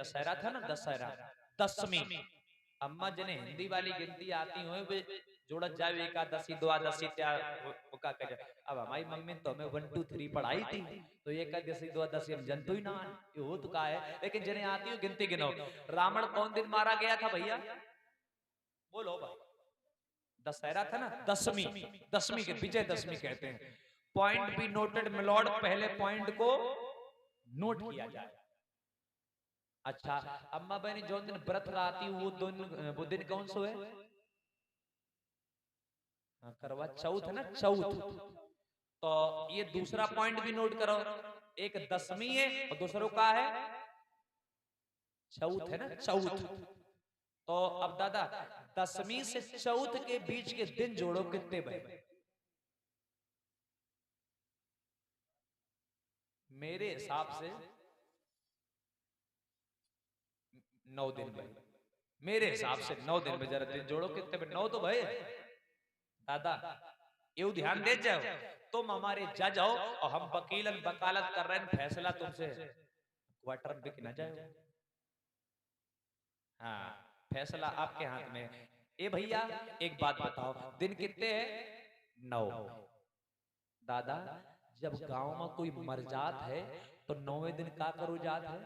दशहरा था ना, दशहरा दसवीं। अम्मा जिन्हें हिंदी वाली गिनती आती हुए वे जोड़त जाए एकादशी द्वादशी त्या का करे। अब हमारी मम्मी तो हमें 1 2 3 पढ़ाई थी, तो एकादशी द्वादशी हम जनतो ही ना ये हो तो का है, लेकिन जिन्हें आती हो गिनती गिनो। रावण कौन दिन मारा गया था भैया, बोलो भाई। दशहरा था ना, दसवीं। दसवीं के विजय दशमी कहते हैं। पॉइंट बी नोटेड मिलॉर्ड, पहले पॉइंट को नोट किया जाए। अच्छा, अम्मा बहनी जो दिन व्रत रहती वो दिन कौन सा है? करवा चौथ है ना, चौथ। तो ये दूसरा पॉइंट भी नोट करो, एक दसवीं है और दूसरों का है चौथ है ना, चौथ। तो अब दादा दसवीं से चौथ के बीच के दिन जोड़ो, कितने बने? मेरे हिसाब से 9 दिन भाई, मेरे हिसाब से 9 दिन में। जरा दिन जोड़ो कितने में? 9 तो भाई दादा यू ध्यान दे जाओ, तुम हमारे जज हो और हम वकीलन वकालत कर रहे हैं, फैसला तुमसे क्वार्टर में बिक ना जाए। हाँ, फैसला आपके हाथ में। ए भैया एक बात बताओ, दिन कितने हैं? 9। दादा जब गांव में कोई मर जात है तो 9वें दिन का करो जात है?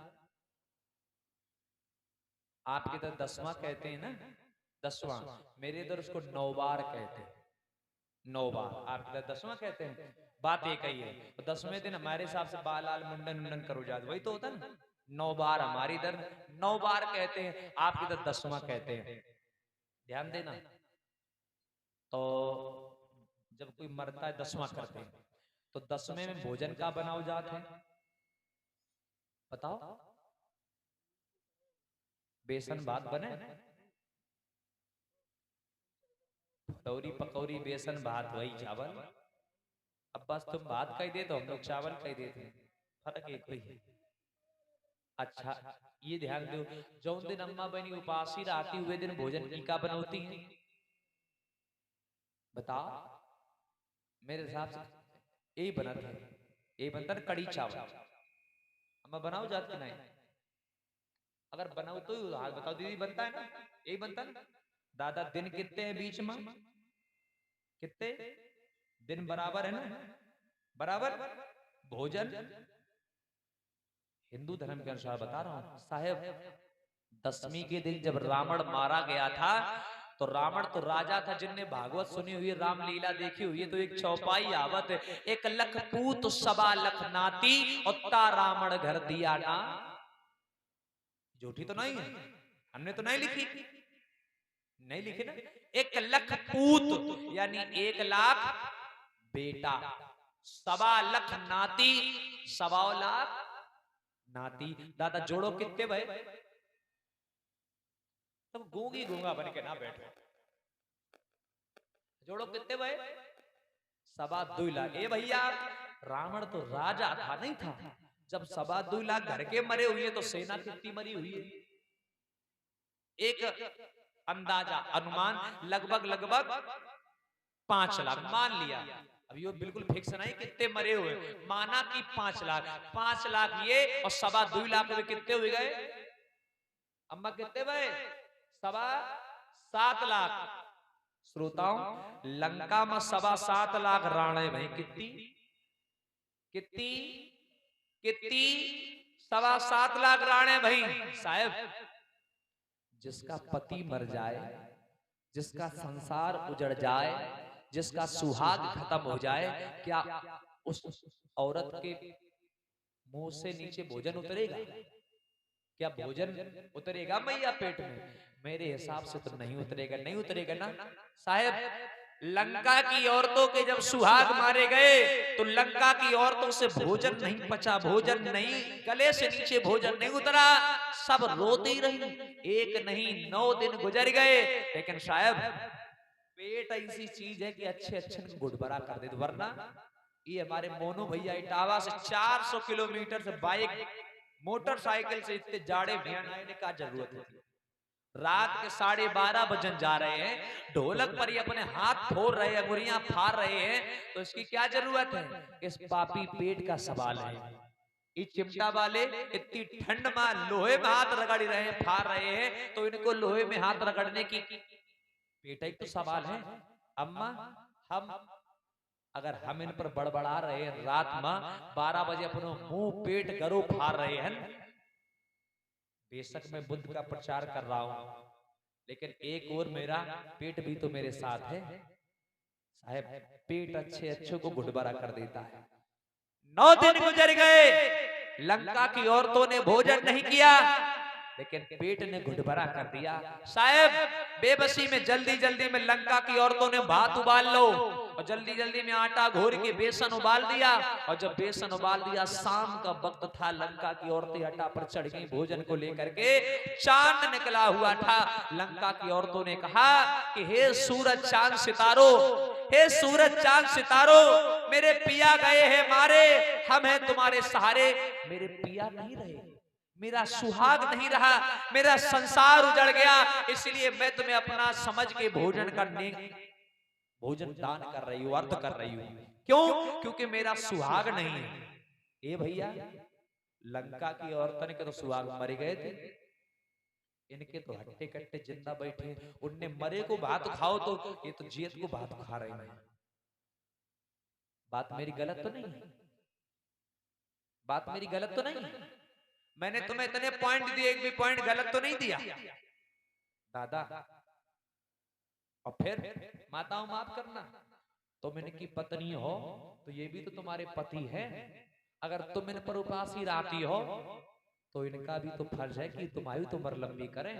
आपके इधर 10वां कहते हैं ना, 10वां। मेरे इधर उसको 9 बार कहते हैं। 9 बार आपके इधर 10वां कहते हैं। बात एक ही है। तो 10वें दिन हमारे हिसाब से बाल आल मुंडन मुंडन करो जात, वही तो होता है ना। 9 बार हमारी इधर 9 बार कहते हैं, आपके इधर 10वां कहते हैं। ध्यान देना। तो जब कोई मरता है 10वां करते हैं, तो 10वें में भोजन का बनाओ जात है? बताओ। बेसन भात बने, फटौरी पकौड़ी बेसन भात वही चावल। अब बस तुम भात कह दे तो हम लोग चावल कह देते, फर्क एक ही है। अच्छा ये ध्यान दो, जो दिन अम्मा बनी उपासी रहती हुए दिन भोजन की का बनौती है? बताओ। मेरे हिसाब से यही बना था, यही बनता ना, कड़ी चावल। अम्मा बनाओ जात कि नहीं? अगर बनाओ तो हाल बताओ दीदी, बनता है ना, यही बनता है ना। दादा दिन कितने हैं बीच में? कितने दिन? बराबर है ना, बराबर। भोजन हिंदू धर्म के अनुसार बता रहा हूं साहेब, दसवीं के दिन जब रावण मारा गया था, तो रावण तो राजा था, जिनने भागवत सुनी हुई है, रामलीला देखी हुई है, तो एक चौपाई आवत है, 1 लख पूत 1.25 लख नाती और ता रावण घर दिया ना। झूठी तो नहीं है, हमने तो नहीं लिखी, नहीं लिखी ना। 1 लख पूत यानी 1 लाख बेटा, 1.25 लख नाती, 1.25 लाख नाती। दादा जोड़ो कितने भाई? तुम गूंगी गूंगा बन के ना बैठो, जोड़ो कितने भाई? 2.25 लाख। ए भैया रावण तो राजा था नहीं था, जब 2.25 लाख घर के मरे हुए तो सेना कितनी मरी हुई है? एक अंदाजा अनुमान लगभग लगभग 5 लाख मान लिया। अब ये बिल्कुल फिक्स नहीं कितने मरे हुए, माना कि 5 लाख। 5 लाख ये और 2.25 लाख में कितने हुए गए अम्मा? कितने भाई? 7.25 लाख। श्रोताओं लंका में 7.25 लाख राणे भाई, कितनी कितनी कितनी? 7.25 लाख राणे भाई। साहब जिसका पति मर जाए, जिसका संसार उजड़ जाए, जिसका सुहाग खत्म हो जाए, क्या उस औरत के मुंह से नीचे भोजन उतरेगा? क्या भोजन उतरेगा मैया पेट में? मेरे हिसाब से तो नहीं उतरेगा, नहीं उतरेगा ना साहब। लंका की औरतों के जब सुहाग मारे गए तो लंका की औरतों से भोजन नहीं पचा, भोजन नहीं, गले से नीचे भोजन नहीं उतरा, सब रोती रही। 1 नहीं 9 दिन गुजर गए, लेकिन साहब पेट ऐसी चीज है कि अच्छे अच्छे गुड़बड़ा कर दे, वरना ये हमारे मोनू भैया इटावा से 400 किलोमीटर से बाइक मोटरसाइकिल से इतने जाड़े भेड़ आने का जरूरत है। रात के 12:30 बजन जा रहे हैं, ढोलक पर ही अपने हाथ फोड़ रहे हैं, अंगुरियां फाड़ रहे हैं, तो इसकी क्या जरूरत है? इस पापी पेट का सवाल है। ये चिमटा वाले इतनी ठंड में लोहे में हाथ रगड़ रहे हैं, फाड़ रहे हैं, तो इनको लोहे में हाथ रगड़ने की बेटा एक तो सवाल है। अम्मा हम अगर हम इन पर बड़बड़ा रहे हैं रात में 12 बजे अपनो मुंह पेट गरो फाड़ रहे हैं, बेशक मैं बुद्ध का प्रचार कर रहा हूं, लेकिन एक और मेरा पेट भी तो मेरे साथ है साहब। पेट अच्छे अच्छे को गुटबारा कर देता है। 9 दिन गुजर गए, लंका की औरतों ने भोजन नहीं किया, लेकिन पेट ने घुटभरा कर दिया। साहब बेबसी में जल्दी जल्दी में लंका की औरतों ने भात उबाल लो और जल्दी जल्दी में आटा घोर के बेसन उबाल दिया, और जब बेसन उबाल दिया शाम का वक्त था, लंका की औरतें अड्डा पर चढ़ गई भोजन को लेकर के। चांद निकला हुआ था। लंका की औरतों ने कहा कि हे सूरज चांद सितारों, हे सूरज चांद सितारों, मेरे पिया गए हैं मारे, हम हैं तुम्हारे सहारे। मेरे पिया नहीं रहे, मेरा सुहाग नहीं रहा, मेरा संसार उजड़ गया, इसलिए मैं तुम्हें अपना समझ के भोजन करने भोजन दान कर रही हूँ, अर्थ कर रही हूँ। क्यों? क्योंकि मेरा सुहाग नहीं है। ए भैया, लंका की औरतन के तो सुहाग मर गए थे, इनके तो हट्टे कट्टे जिंदा बैठे। उनने मरे को भात खाओ तो ये तो जियत को भात खा रहे हैं। बात मेरी गलत तो नहीं है? बात मेरी गलत तो नहीं है? मैंने तुम्हें इतने पॉइंट दिए, एक भी पॉइंट गलत तो नहीं दिया दादा। और फिर माताओं माफ करना, तुम इनकी पत्नी हो तो ये भी तो तुम्हारे पति है। अगर तुम इन पर उपासी रहती हो तो इनका भी तो फर्ज है कि तुम्हारी तो उम्र लंबी करें।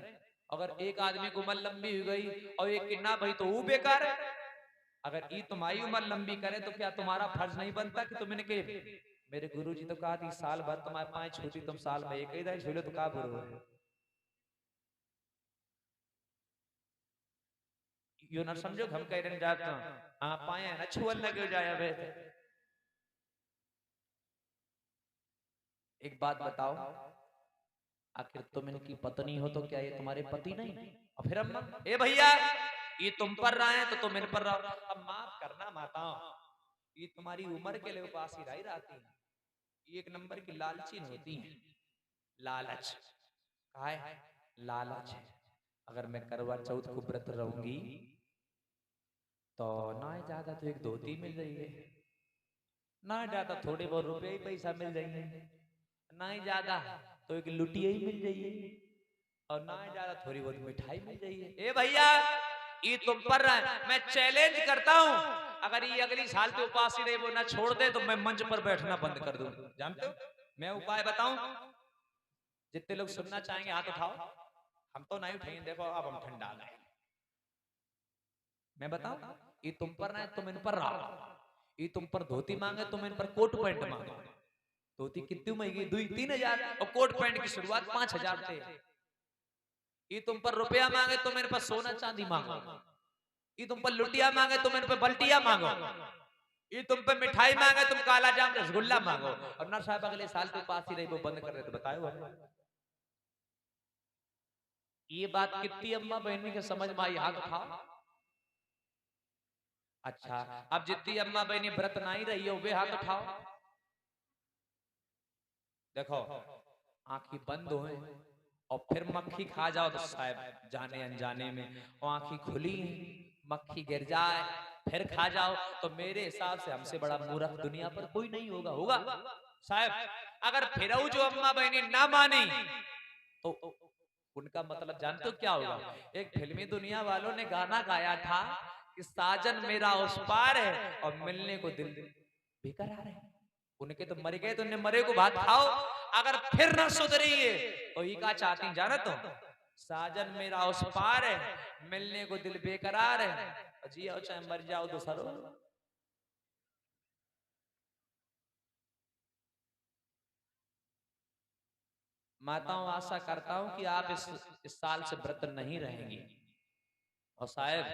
अगर एक आदमी की उम्र लंबी हो गई और एक की ना भाई तो वो बेकार है। अगर ये तुम्हारी उम्र लंबी करे तो क्या तुम्हारा फर्ज नहीं बनता कि तुम इनके, मेरे गुरुजी तो कहा थी साल भर तुम्हारे 5 छूती, तुम साल में एक ही दिन छूले तो का बुरो है। यो ना समझो हम कह रहे जाते आप पाए ना छुअल लगे हो जाए। अब एक बात बताओ, आखिर तुम इनकी पत्नी हो तो क्या ये तुम्हारे पति नहीं? और फिर अम्मा ए भैया ये तुम पर रहे हैं तो तुम इन पर रहो। अब माफ करना माताओं, ये तुम्हारी उम्र के लिए उपास ही रही रहती है, ये एक नंबर की लालचीन होती है। लालच का है? लालच है। अगर मैं करवा चौथ को व्रत रहूंगी तो ना ज्यादा तो एक धोती मिल रही है, ना ज्यादा थोड़े बहुत रुपए ही पैसा मिल जाएंगे, ना ही ज्यादा तो एक लुटिया ही मिल जाइए, और ना ही ज्यादा थोड़ी बहुत मिठाई मिल जाइए। ए भैया ये तुम पर रहा, मैं चैलेंज करता हूं, अगर ये अगली साल पे उपास ही रहे वो ना छोड़ दे तो मैं मंच पर बैठना बंद कर दूं। जानते हो मैं उपाय बताऊं? जितने लोग सुनना चाहेंगे हाथ उठाओ। हम तो नहीं उठाएंगे, देखो अब हम ठंडा गए। मैं बताऊं ये तुम पर ना है, तुम इन पर रहो। ये तुम पर धोती मांगे तुम इन पर कोट पैंट मांगो। धोती कितनी महंगी, 2-3 हजार, और कोट पैंट की शुरुआत 5 हजार से। ये तुम पर रुपया मांगे तुम इन पर सोना चांदी मांगो। ये तुम पर लुटिया मांगे तुम इन पर बल्टिया मांगो। ये तुम पे मिठाई मांगे तुम काला जाम रसगुल्ला मांगो। और ना साहब अगले साल के पास ही रही वो बंद कर दे तो बताओ ये बात कितनी अम्मा बहनी के समझ में आई? हाथ उठाओ। अच्छा अब जितनी अम्मा बहनी व्रत नहीं रही हो वे हाथ उठाओ। देखो आंखें बंद हो और फिर मक्खी खा जाओ तो शायद जाने अनजाने में, और आंखें खुली मक्खी गिर जाए फिर खा जाओ तो मेरे हिसाब से हमसे बड़ा मूर्ख दुनिया पर कोई नहीं होगा। होगा साहब? अगर फिर जो अम्मा बहनी ना मानी तो उनका मतलब जानते हो क्या होगा? एक फिल्मी दुनिया वालों ने गाना गाया था कि साजन मेरा उस पार है और मिलने को दिल बेकरार है। उनके तो मर गए तो उन्हें मरे को भात खाओ। अगर फिर न सुधरी है तो ही का चाहती जाना तो साजन मेरा उस पार है, मिलने को दिल बेकरार है, जियो चाहे मर जाओ तो सरो। माताओं आशा करता हूं कि आप इस साल से व्रत नहीं रहेंगी। और शायद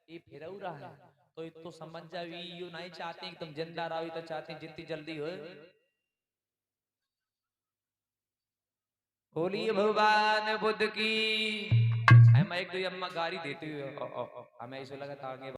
ये फिर रहा है तो ये तो समझ जाओ यू नहीं चाहती कि तुम जिंदा रहो, तो चाहती जितनी जल्दी हो। बोलिए भगवान बुद्ध की। हम एक दो अम्मा गाड़ी देती हुई हमें ऐसा लगा था आगे